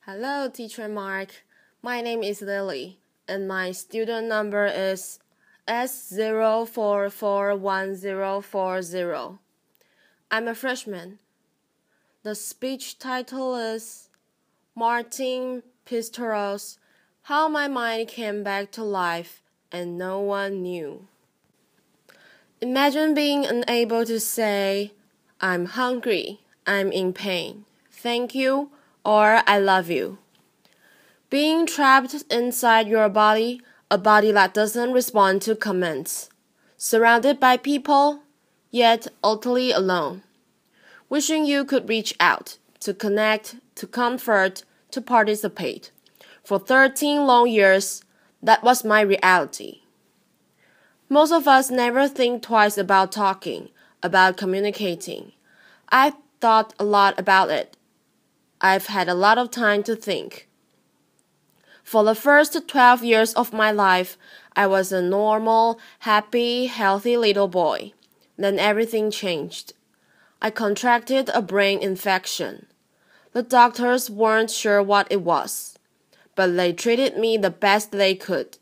Hello, Teacher Mark. My name is Lily, and my student number is S0441040. I'm a freshman. The speech title is Martin Pistorius, How My Mind Came Back to Life and No One Knew. Imagine being unable to say, I'm hungry, I'm in pain, thank you, or I love you. Being trapped inside your body, a body that doesn't respond to commands. Surrounded by people, yet utterly alone. Wishing you could reach out, to connect, to comfort, to participate. For 13 long years, that was my reality. Most of us never think twice about talking, about communicating. I thought a lot about it. I've had a lot of time to think. For the first 12 years of my life, I was a normal, happy, healthy little boy. Then everything changed. I contracted a brain infection. The doctors weren't sure what it was, but they treated me the best they could.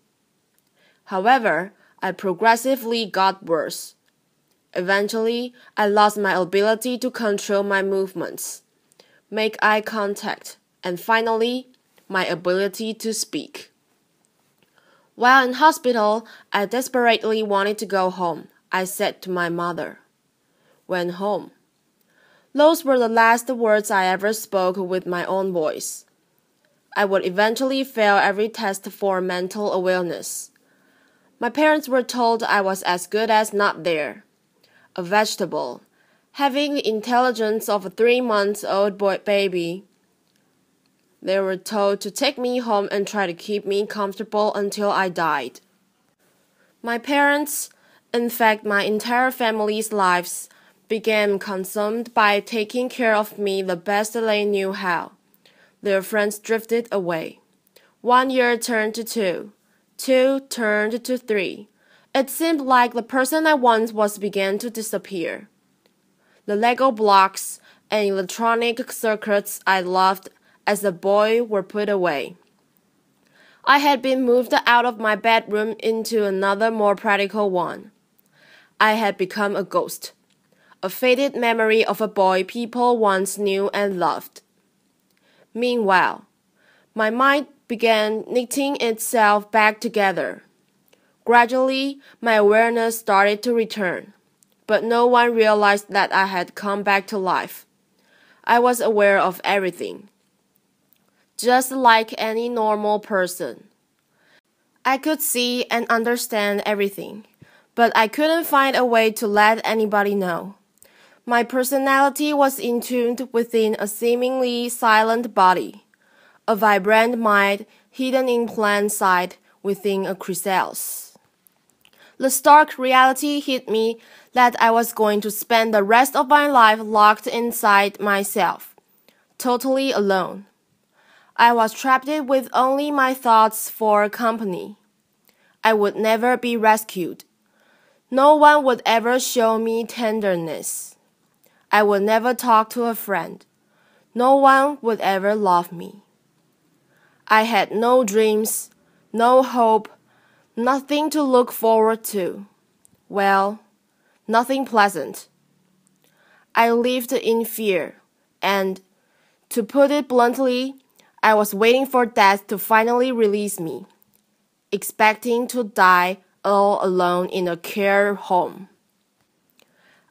However, I progressively got worse. Eventually, I lost my ability to control my movements, make eye contact, and finally, my ability to speak. While in hospital, I desperately wanted to go home. I said to my mother, "When home." Those were the last words I ever spoke with my own voice. I would eventually fail every test for mental awareness. My parents were told I was as good as not there, a vegetable, having the intelligence of a 3-month-old baby. They were told to take me home and try to keep me comfortable until I died. My parents, in fact my entire family's lives, became consumed by taking care of me the best they knew how. Their friends drifted away. 1 year turned to 2. 2 turned to 3. It seemed like the person I once was began to disappear. The Lego blocks and electronic circuits I loved as a boy were put away. I had been moved out of my bedroom into another more practical one. I had become a ghost, a faded memory of a boy people once knew and loved. Meanwhile, my mind began knitting itself back together. Gradually, my awareness started to return, but no one realized that I had come back to life. I was aware of everything, just like any normal person. I could see and understand everything, but I couldn't find a way to let anybody know. My personality was entombed within a seemingly silent body, a vibrant mind hidden in plain sight within a chrysalis. The stark reality hit me that I was going to spend the rest of my life locked inside myself, totally alone. I was trapped with only my thoughts for company. I would never be rescued. No one would ever show me tenderness. I would never talk to a friend. No one would ever love me. I had no dreams, no hope, nothing to look forward to. Well, nothing pleasant. I lived in fear, and, to put it bluntly, I was waiting for death to finally release me, expecting to die all alone in a care home.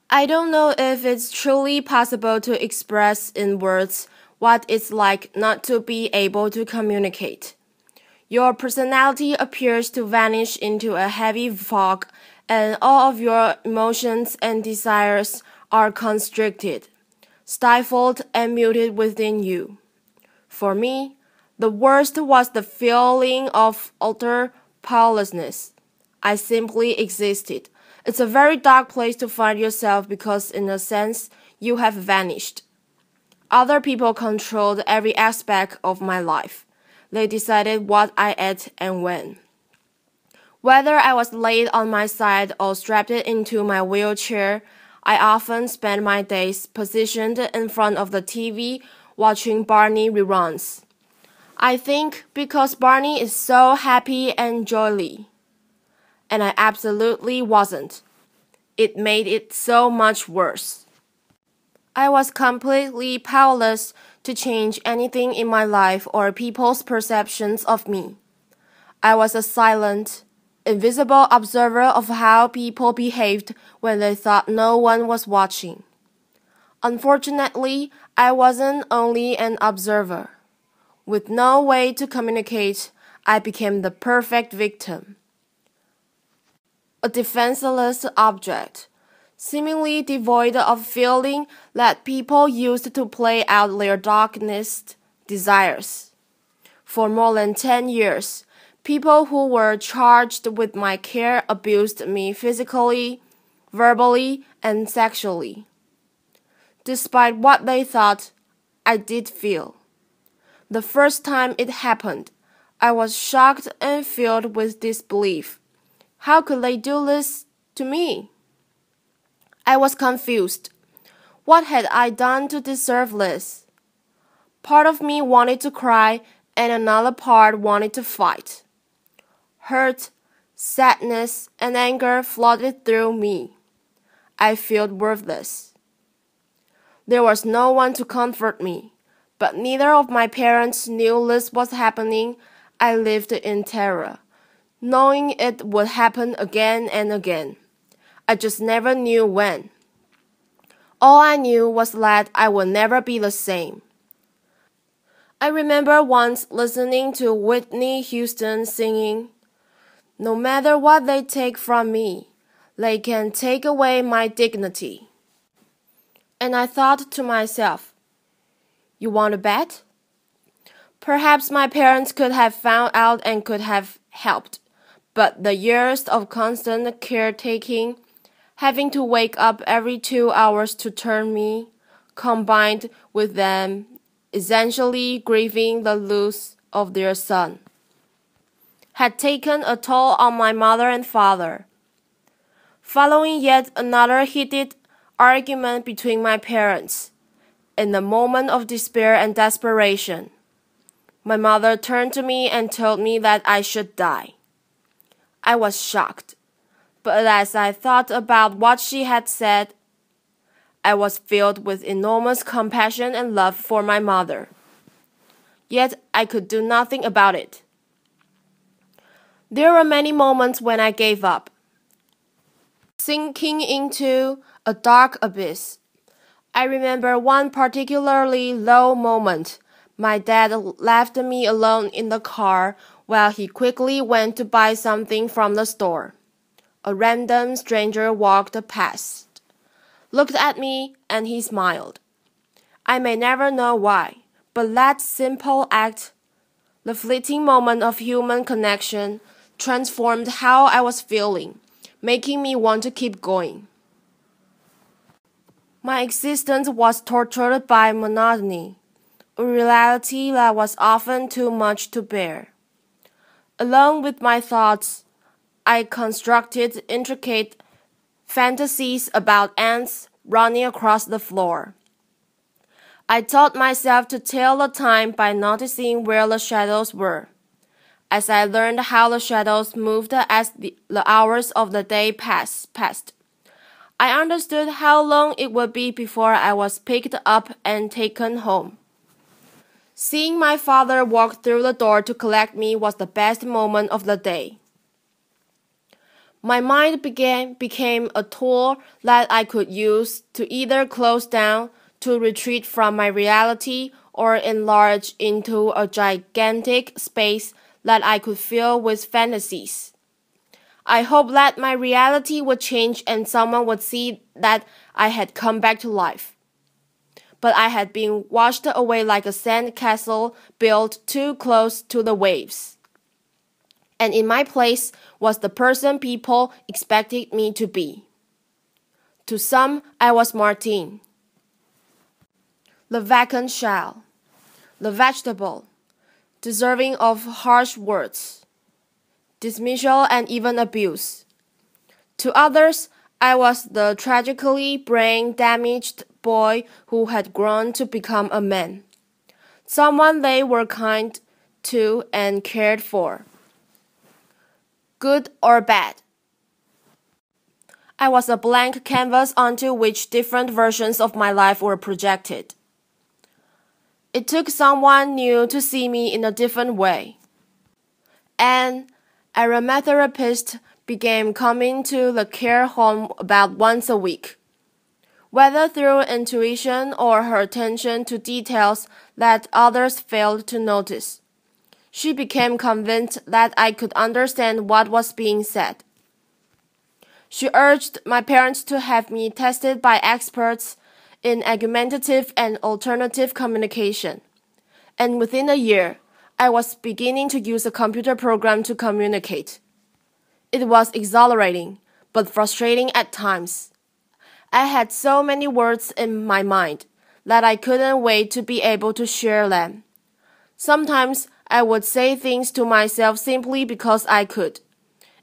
I don't know if it's truly possible to express in words what it's like not to be able to communicate. Your personality appears to vanish into a heavy fog, and all of your emotions and desires are constricted, stifled, and muted within you. For me, the worst was the feeling of utter powerlessness. I simply existed. It's a very dark place to find yourself because, in a sense, you have vanished. Other people controlled every aspect of my life. They decided what I ate and when. Whether I was laid on my side or strapped into my wheelchair, I often spent my days positioned in front of the TV watching Barney reruns. I think because Barney is so happy and jolly. And I absolutely wasn't. It made it so much worse. I was completely powerless to change anything in my life or people's perceptions of me. I was a silent, invisible observer of how people behaved when they thought no one was watching. Unfortunately, I wasn't only an observer. With no way to communicate, I became the perfect victim. A defenseless object, seemingly devoid of feeling that people used to play out their darkest desires. For more than 10 years, people who were charged with my care abused me physically, verbally, and sexually. Despite what they thought, I did feel. The first time it happened, I was shocked and filled with disbelief. How could they do this to me? I was confused. What had I done to deserve this? Part of me wanted to cry, and another part wanted to fight. Hurt, sadness, and anger flooded through me. I felt worthless. There was no one to comfort me, but neither of my parents knew this was happening. I lived in terror, knowing it would happen again and again. I just never knew when. All I knew was that I would never be the same. I remember once listening to Whitney Houston singing, "No matter what they take from me, they can take away my dignity." And I thought to myself, you want to bet? Perhaps my parents could have found out and could have helped, but the years of constant caretaking, having to wake up every 2 hours to turn me, combined with them essentially grieving the loss of their son, had taken a toll on my mother and father. Following yet another heated argument between my parents, in a moment of despair and desperation, my mother turned to me and told me that I should die. I was shocked, but as I thought about what she had said, I was filled with enormous compassion and love for my mother. Yet I could do nothing about it. There were many moments when I gave up, sinking into a dark abyss. I remember one particularly low moment. My dad left me alone in the car while he quickly went to buy something from the store. A random stranger walked past, looked at me, and he smiled. I may never know why, but that simple act, the fleeting moment of human connection, transformed how I was feeling, making me want to keep going. My existence was tortured by monotony, a reality that was often too much to bear. Along with my thoughts, I constructed intricate fantasies about ants running across the floor. I taught myself to tell the time by noticing where the shadows were. As I learned how the shadows moved as the hours of the day passed, I understood how long it would be before I was picked up and taken home. Seeing my father walk through the door to collect me was the best moment of the day. My mind became a tool that I could use to either close down, to retreat from my reality, or enlarge into a gigantic space that I could fill with fantasies. I hoped that my reality would change and someone would see that I had come back to life. But I had been washed away like a sand castle built too close to the waves. And in my place was the person people expected me to be. To some, I was Martin, the vacant shell, the vegetable, deserving of harsh words, dismissal, and even abuse. To others, I was the tragically brain-damaged boy who had grown to become a man, someone they were kind to and cared for. Good or bad. I was a blank canvas onto which different versions of my life were projected. It took someone new to see me in a different way. An aromatherapist began coming to the care home about once a week. Whether through intuition or her attention to details that others failed to notice, she became convinced that I could understand what was being said. She urged my parents to have me tested by experts in argumentative and alternative communication, and within a year, I was beginning to use a computer program to communicate. It was exhilarating, but frustrating at times. I had so many words in my mind that I couldn't wait to be able to share them. Sometimes I would say things to myself simply because I could.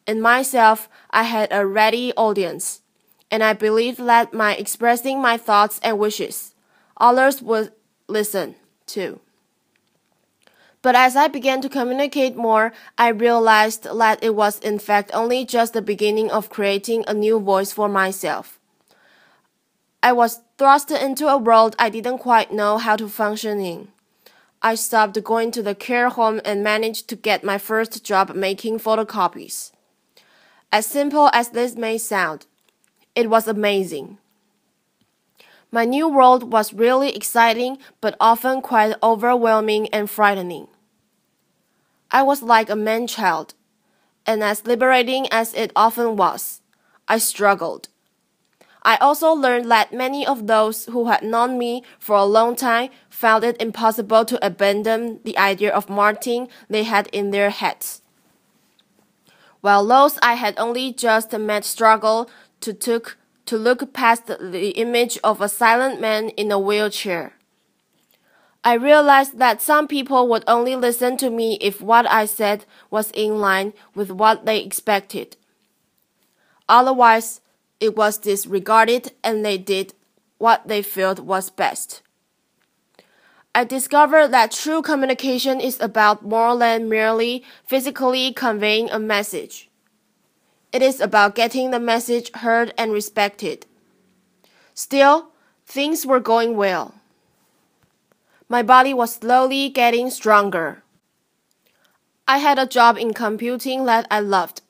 In myself, I had a ready audience, and I believed that by expressing my thoughts and wishes, others would listen too. But as I began to communicate more, I realized that it was in fact only just the beginning of creating a new voice for myself. I was thrust into a world I didn't quite know how to function in. I stopped going to the care home and managed to get my first job making photocopies. As simple as this may sound, it was amazing. My new world was really exciting, but often quite overwhelming and frightening. I was like a man-child, and as liberating as it often was, I struggled. I also learned that many of those who had known me for a long time found it impossible to abandon the idea of Martin they had in their heads, while those I had only just met struggled to look past the image of a silent man in a wheelchair. I realized that some people would only listen to me if what I said was in line with what they expected. Otherwise, it was disregarded and they did what they felt was best. I discovered that true communication is about more than merely physically conveying a message. It is about getting the message heard and respected. Still, things were going well. My body was slowly getting stronger. I had a job in computing that I loved,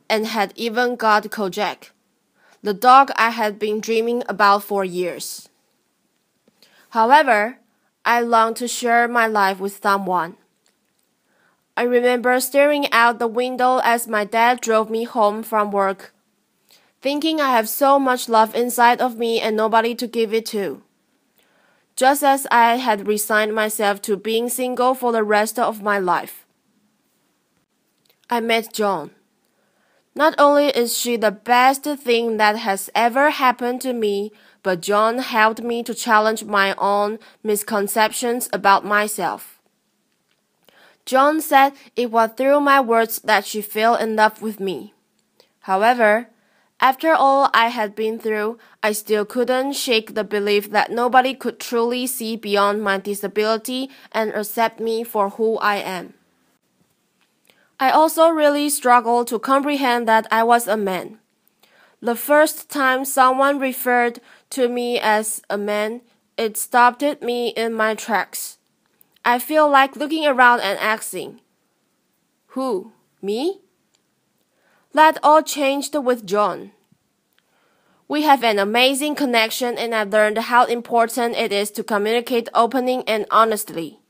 and had even got Kojak, the dog I had been dreaming about for years. However, I longed to share my life with someone. I remember staring out the window as my dad drove me home from work, thinking I have so much love inside of me and nobody to give it to. Just as I had resigned myself to being single for the rest of my life. I met Joan. Not only is she the best thing that has ever happened to me, but Joan helped me to challenge my own misconceptions about myself. Joan said it was through my words that she fell in love with me. However, after all I had been through, I still couldn't shake the belief that nobody could truly see beyond my disability and accept me for who I am. I also really struggled to comprehend that I was a man. The first time someone referred to me as a man, it stopped me in my tracks. I feel like looking around and asking, who, me? That all changed with John. We have an amazing connection and I learned how important it is to communicate openly and honestly.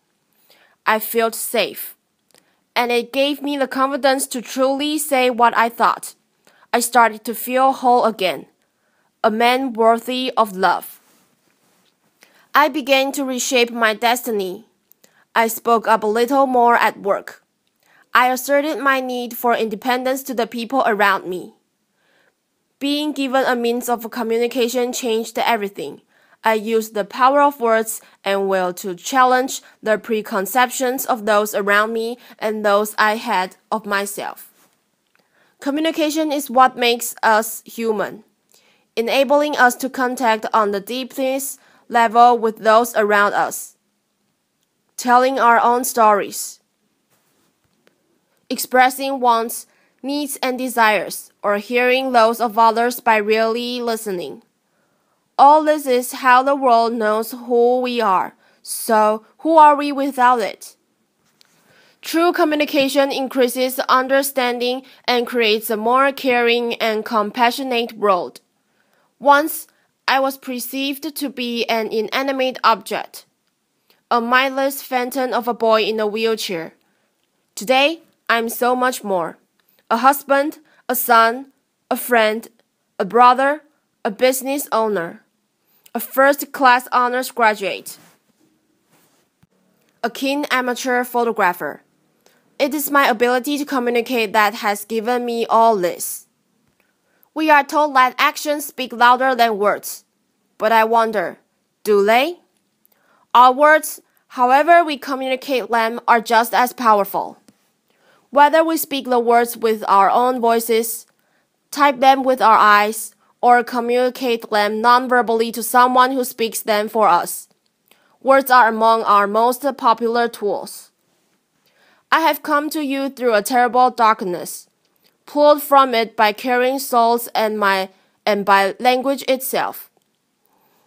I felt safe, and it gave me the confidence to truly say what I thought. I started to feel whole again, a man worthy of love. I began to reshape my destiny. I spoke up a little more at work. I asserted my need for independence to the people around me. Being given a means of communication changed everything. I used the power of words and will to challenge the preconceptions of those around me and those I had of myself. Communication is what makes us human, enabling us to contact on the deepest level with those around us, telling our own stories, expressing wants, needs, and desires, or hearing those of others by really listening. All this is how the world knows who we are, so who are we without it? True communication increases understanding and creates a more caring and compassionate world. Once, I was perceived to be an inanimate object, a mindless phantom of a boy in a wheelchair. Today, I'm so much more. A husband, a son, a friend, a brother, a business owner, a first-class honors graduate, a keen amateur photographer. It is my ability to communicate that has given me all this. We are told that actions speak louder than words. But I wonder, do they? Our words, however we communicate them, are just as powerful. Whether we speak the words with our own voices, type them with our eyes, or communicate them non-verbally to someone who speaks them for us, words are among our most popular tools. I have come to you through a terrible darkness, pulled from it by carrying souls and by language itself.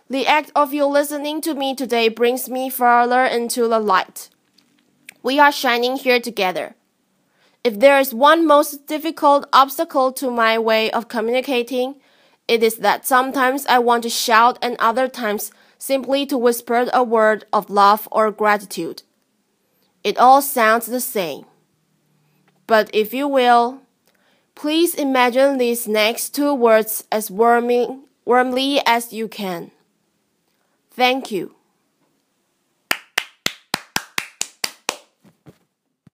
The act of you listening to me today brings me further into the light. We are shining here together. If there is one most difficult obstacle to my way of communicating, it is that sometimes I want to shout and other times simply to whisper a word of love or gratitude. It all sounds the same. But if you will, please imagine these next two words as warmly as you can. Thank you.